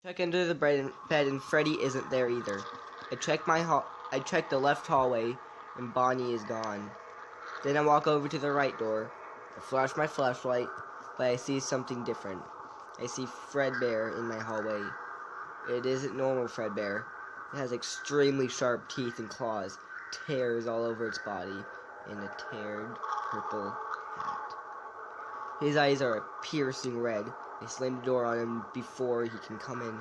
Check into the bed and Freddy isn't there either. I check the left hallway and Bonnie is gone. Then I walk over to the right door. I flash my flashlight, but I see something different. I see Fredbear in my hallway. It isn't normal Fredbear. It has extremely sharp teeth and claws, tears all over its body, and a tarred purple hat. His eyes are a piercing red. I slam the door on him before he can come in.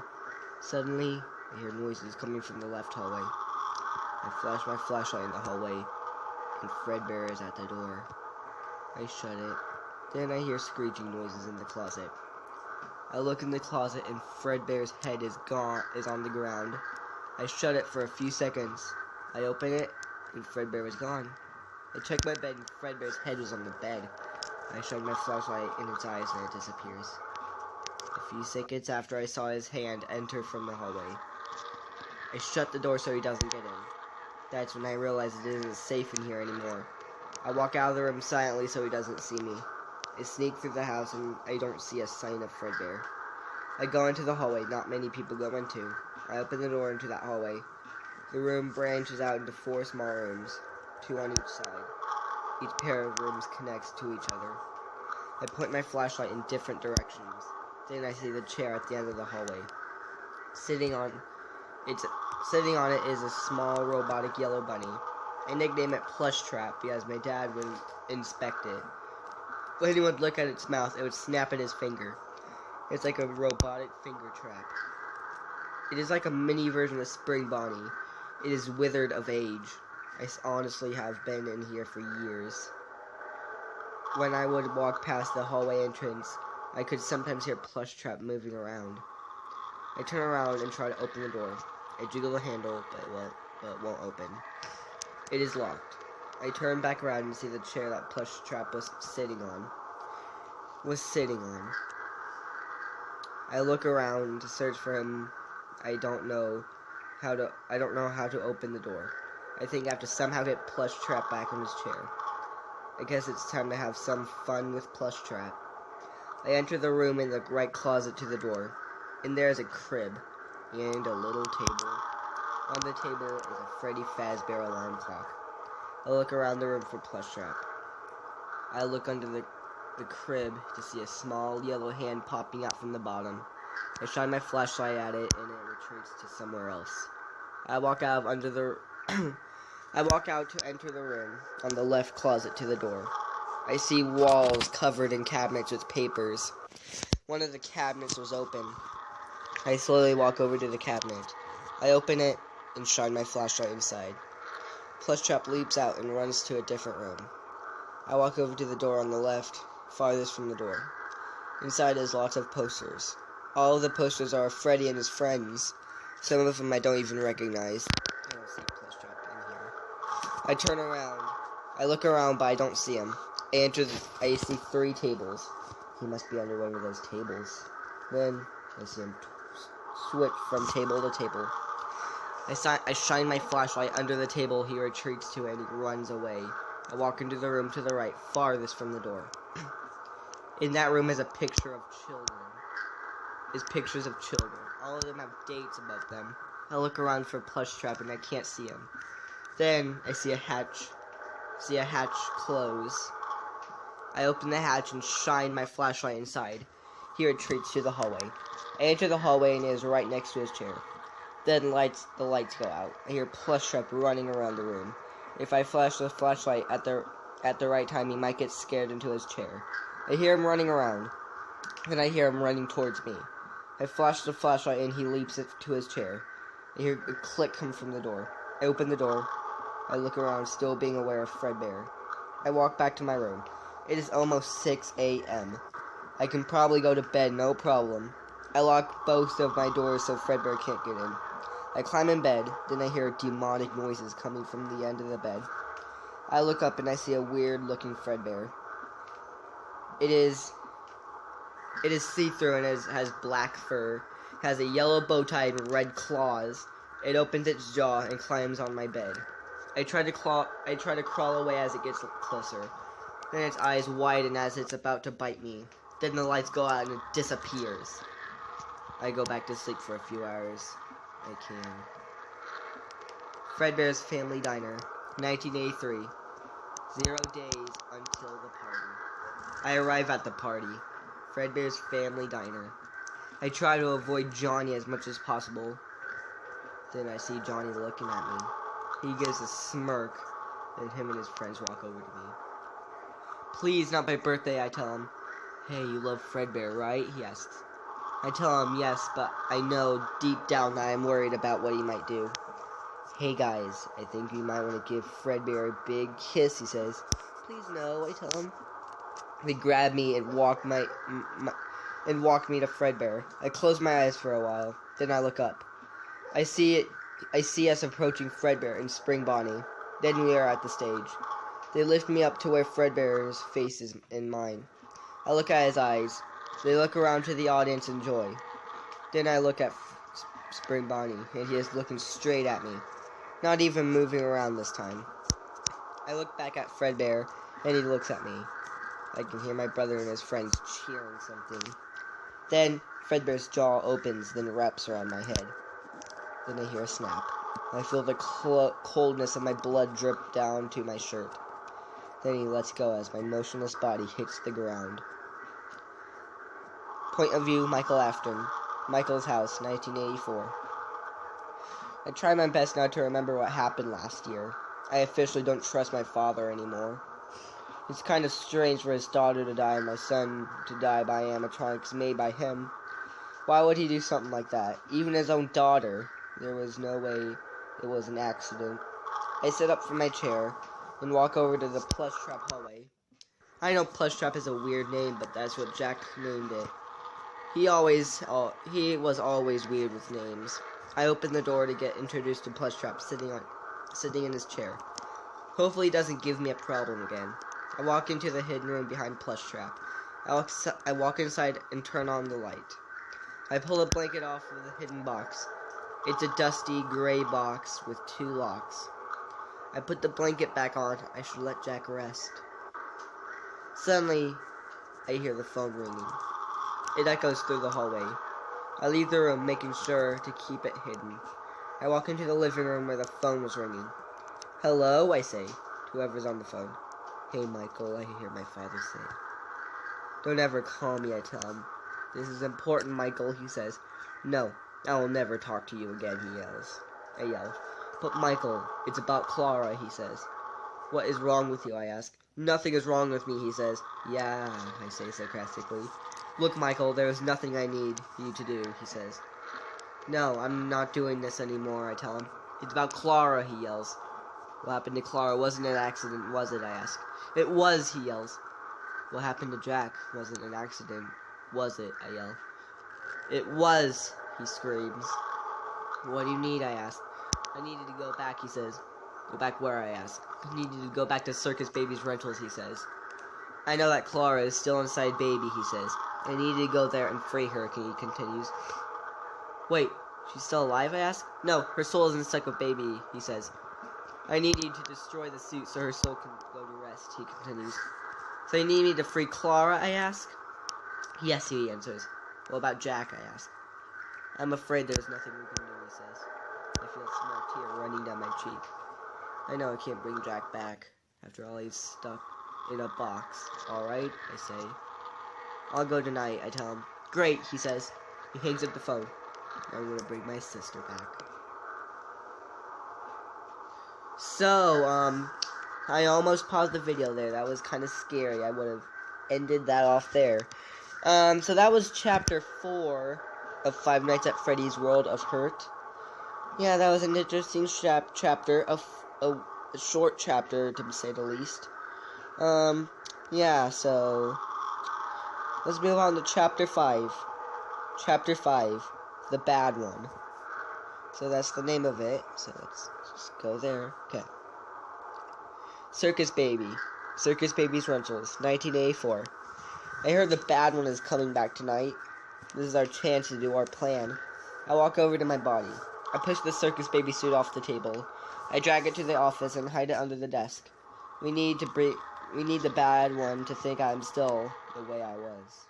Suddenly, I hear noises coming from the left hallway. I flash my flashlight in the hallway, and Fredbear is at the door. I shut it. Then I hear screeching noises in the closet. I look in the closet, and Fredbear's head is on the ground. I shut it for a few seconds. I open it, and Fredbear was gone. I check my bed, and Fredbear's head was on the bed. I shine my flashlight in its eyes, and it disappears. A few seconds after I saw his hand enter from the hallway. I shut the door so he doesn't get in. That's when I realize it isn't safe in here anymore. I walk out of the room silently so he doesn't see me. I sneak through the house and I don't see a sign of Fredbear. I go into the hallway not many people go into. I open the door into that hallway. The room branches out into 4 small rooms, 2 on each side. Each pair of rooms connects to each other. I point my flashlight in different directions. Then I see the chair at the end of the hallway. Sitting on it is a small robotic yellow bunny. I nickname it Plush Trap because my dad would inspect it. When he would look at its mouth, it would snap at his finger. It's like a robotic finger trap. It is like a mini version of Spring Bonnie. It is withered of age. I honestly have been in here for years. When I would walk past the hallway entrance, I could sometimes hear Plush Trap moving around. I turn around and try to open the door. I jiggle the handle, but it won't open. It is locked. I turn back around and see the chair that Plush Trap was sitting on. I look around to search for him. I don't know how to open the door. I think I have to somehow get Plush Trap back in his chair. I guess it's time to have some fun with Plush Trap. I enter the room in the right closet to the door. In there is a crib and a little table. On the table is a Freddy Fazbear alarm clock. I look around the room for Plush Trap. I look under the crib to see a small yellow hand popping out from the bottom. I shine my flashlight at it and it retreats to somewhere else. I walk out to enter the room on the left closet to the door. I see walls covered in cabinets with papers. One of the cabinets was open. I slowly walk over to the cabinet. I open it and shine my flashlight inside. Plush Trap leaps out and runs to a different room. I walk over to the door on the left, farthest from the door. Inside is lots of posters. All of the posters are of Freddy and his friends. Some of them I don't even recognize. I don't see Plush Trap in here. I turn around. I look around, but I don't see him. I see 3 tables. He must be under one of those tables. Then I see him switch from table to table. I shine my flashlight under the table he retreats to and he runs away. I walk into the room to the right, farthest from the door. In that room is a picture of children. Pictures of children. All of them have dates above them. I look around for Plush Trap and I can't see him. Then I see a hatch close. I open the hatch and shine my flashlight inside. He retreats to the hallway. I enter the hallway and it is right next to his chair. Then the lights go out. I hear Plush Trap running around the room. If I flash the flashlight at the right time, he might get scared into his chair. I hear him running around. Then I hear him running towards me. I flash the flashlight and he leaps to his chair. I hear a click come from the door. I open the door. I look around, still being aware of Fredbear. I walk back to my room. It is almost 6 a.m. I can probably go to bed, no problem. I lock both of my doors so Fredbear can't get in. I climb in bed, then I hear demonic noises coming from the end of the bed. I look up and I see a weird-looking Fredbear. It is see-through and has black fur, has a yellow bow tie and red claws. It opens its jaw and climbs on my bed. I try to crawl away as it gets closer. Then its eyes widen as it's about to bite me. Then the lights go out and it disappears. I go back to sleep for a few hours. I can. Fredbear's Family Diner, 1983. 0 days until the party. I arrive at the party. Fredbear's Family Diner. I try to avoid Johnny as much as possible. Then I see Johnny looking at me. He gives a smirk. Then him and his friends walk over to me. Please, not my birthday, I tell him. Hey, you love Fredbear, right? He asks. I tell him yes, but I know deep down that I'm worried about what he might do. Hey guys, I think we might want to give Fredbear a big kiss, he says. Please no, I tell him. They grab me and walk me to Fredbear. I close my eyes for a while. Then I look up. I see us approaching Fredbear and Spring Bonnie. Then we are at the stage. They lift me up to where Fredbear's face is in mine. I look at his eyes. They look around to the audience in joy. Then I look at Spring Bonnie, and he is looking straight at me. Not even moving around this time. I look back at Fredbear, and he looks at me. I can hear my brother and his friends cheering something. Then Fredbear's jaw opens, then wraps around my head. Then I hear a snap. I feel the coldness of my blood drip down to my shirt. Then he lets go as my motionless body hits the ground. Point of view, Michael Afton. Michael's house, 1984. I try my best not to remember what happened last year. I officially don't trust my father anymore. It's kind of strange for his daughter to die and my son to die by animatronics made by him. Why would he do something like that? Even his own daughter. There was no way it was an accident. I sit up from my chair and walk over to the Plush Trap hallway. I know Plush Trap is a weird name, but that's what Jack named it. He was always weird with names. I open the door to get introduced to Plush Trap sitting in his chair. Hopefully he doesn't give me a problem again. I walk into the hidden room behind Plush Trap. I walk inside and turn on the light. I pull a blanket off of the hidden box. It's a dusty gray box with 2 locks. I put the blanket back on. I should let Jack rest. Suddenly, I hear the phone ringing. It echoes through the hallway. I leave the room, making sure to keep it hidden. I walk into the living room where the phone was ringing. Hello, I say, to whoever's on the phone. Hey, Michael, I hear my father say. Don't ever call me, I tell him. This is important, Michael, he says. No, I will never talk to you again, he yells. I yell. But Michael, it's about Clara, he says. What is wrong with you, I ask. Nothing is wrong with me, he says. Yeah, I say sarcastically. Look, Michael, there is nothing I need you to do, he says. No, I'm not doing this anymore, I tell him. It's about Clara, he yells. What happened to Clara wasn't an accident, was it, I ask. It was, he yells. What happened to Jack wasn't an accident, was it, I yell. It was, he screams. What do you need, I ask. I needed to go back, he says. Go back where, I ask. I needed to go back to Circus Baby's rentals, he says. I know that Clara is still inside Baby, he says. I needed to go there and free her, he continues. Wait, she's still alive, I ask? No, her soul is stuck with Baby, he says. I need you to destroy the suit so her soul can go to rest, he continues. So you need me to free Clara, I ask? Yes, he answers. What about Jack, I ask. I'm afraid there's nothing we can do, he says. I feel a small tear running down my cheek. I know I can't bring Jack back. After all, he's stuck in a box. Alright, I say. I'll go tonight, I tell him. Great, he says. He hangs up the phone. I'm gonna bring my sister back. So, I almost paused the video there. That was kind of scary. I would have ended that off there. So that was chapter 4 of Five Nights at Freddy's World of Hurt. Yeah, that was an interesting chapter, a short chapter, to say the least. Yeah, so let's move on to chapter 5. Chapter 5, The Bad One. So that's the name of it, so let's just go there. Okay. Circus Baby. Circus Baby's Rentals, 1984. I heard the bad one is coming back tonight. This is our chance to do our plan. I walk over to my body. I push the Circus Baby suit off the table. I drag it to the office and hide it under the desk. We need the bad one to think I'm still the way I was.